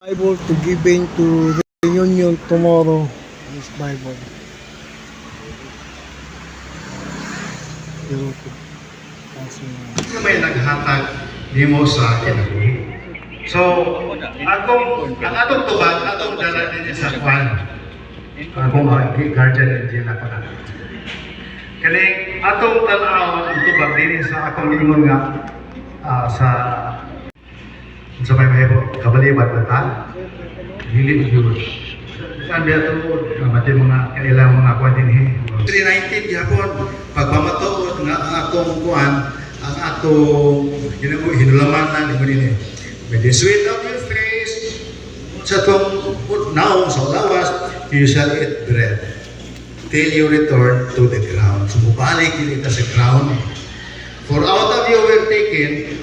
Bible to giving to the reunion tomorrow. This Bible. Sa may naghatag nimo sa kinabuhi. So, ang atong tubag, atong dala din sa kwan. Akong guardian angel na pala. Kani atong tanaw ang tubag din sa akong ingon nga sa may mahebo kabalibad bata. Dili yun. Saan biya ito, mati mga kanilang mga kuwan din eh. 319 yapon, pagpamatuod nga ang atong kuwan, ang atong hinulaman na ni din eh. With the sweet of your face, sa itong naong sa lawas, you shall eat bread till you return to the ground. So, mubalik yun ito sa ground. For out of you were taken,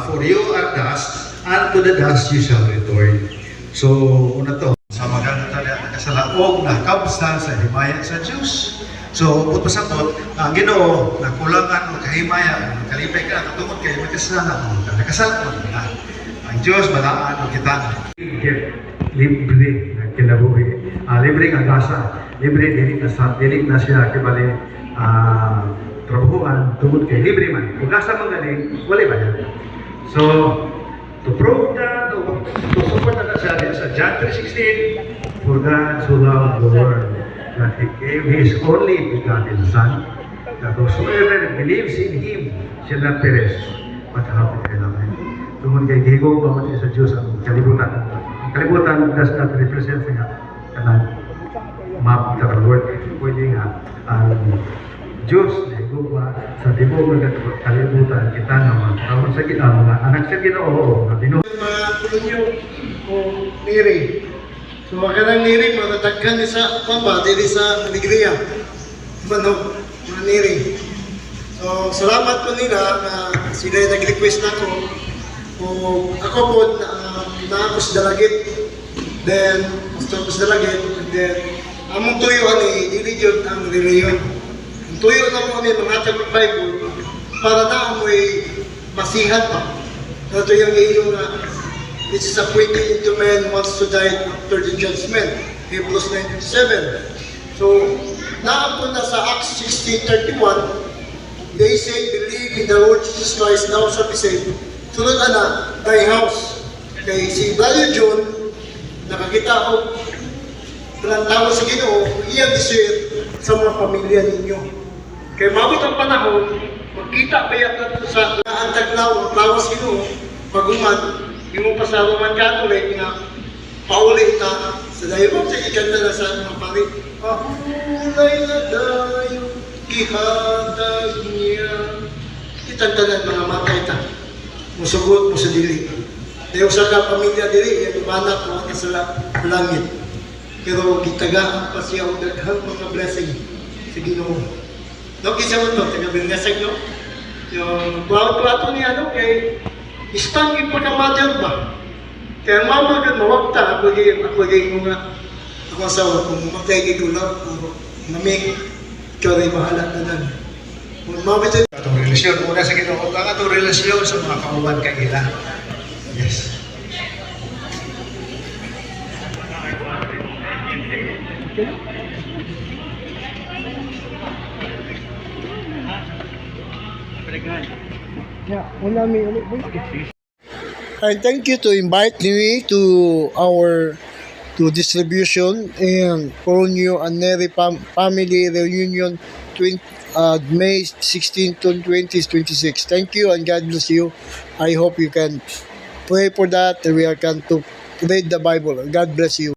for you are dust, and to the dust you shall return. So, una to, sa magandang kasalaog na kabsan sa himaya sa Diyos. So, putpasabot, ang Ginoo, nakulangan, magkahimaya, magkalipay ka, katungod kayo, magkasalanan, nakasalat mo na. Ang Diyos, balaan mo kita. Libre na kinabuhi. Libre nga gasa. Libre, dilig na siya, kibali, trabahuan, tungod kay libre man. Kung gasa man galing, wala ba yan? So, to prove that, to support na siya sa John 3:16, for God so loved the world that He gave His only begotten Son, that whosoever believes in Him shall not perish, but have eternal life. Tungkol kay Higong pamati sa Diyos ang kalibutan. Ang kalibutan does not represent nga kanang map sa world. Pwede nga ang Diyos na Higong sa tibok ng kalibutan kita naman. Tawag sa mga anak sa Ginoo na binuhay. Mga kulunyo o niri. So makanang niri, matatagkan ni sa pamba, diri sa alegria. Manog, mga niri. So salamat po nila na sila nag-request ako. Kung ako po na ako sa dalagit. Then, gusto ko sa dalagit. Then, among tuyuan ni religion ang religion. Ang tuyo na po kami mga tagang Bible para na amoy masihan pa. Ito yung iyo na this is appointed into man wants to die after the judgment. Hebrews 9:7. So, naapon na sa Acts 16:31, they say, believe in the Lord Jesus Christ, thou shalt be saved. Sunod na, thy house. Kay si Brother John, nakakita ako, tawa sa Ginoo, iyang desire sa mga pamilya ninyo. Kaya mabot ang panahon, magkita pa yata sa antaglaw, ang tawa sa Ginoo, pag-uman, yung pasawaman Catholic na paulit na sa dayong sa ikanta na sa mga pari. Ahulay na dayo, ihatag niya. Itantanan mga matay ta. Musugot mo sa dili. Dahil sa pamilya dili, yung anak mo na sa langit. Pero gitagaan pa siya ang daghang mga blessing sa Ginoo. No, kisa mo ito, taga-bingasag, no? Yung plato niya, no? Kay istangin pa ka mother ba? Kaya mama ka mawagta, ako yung mga ako asawa, kung magtay ko lang, mamig, ikaw rin mahala na lang. Mabit ito. Itong relasyon, una sa Ginoo, ang itong relasyon sa mga kauban kaila. Yes. And thank you to invite me to our distribution and Coronio and Neri family reunion May 16 to 2026. Thank you and God bless you. I hope you can pray for that and we are going to read the Bible. God bless you.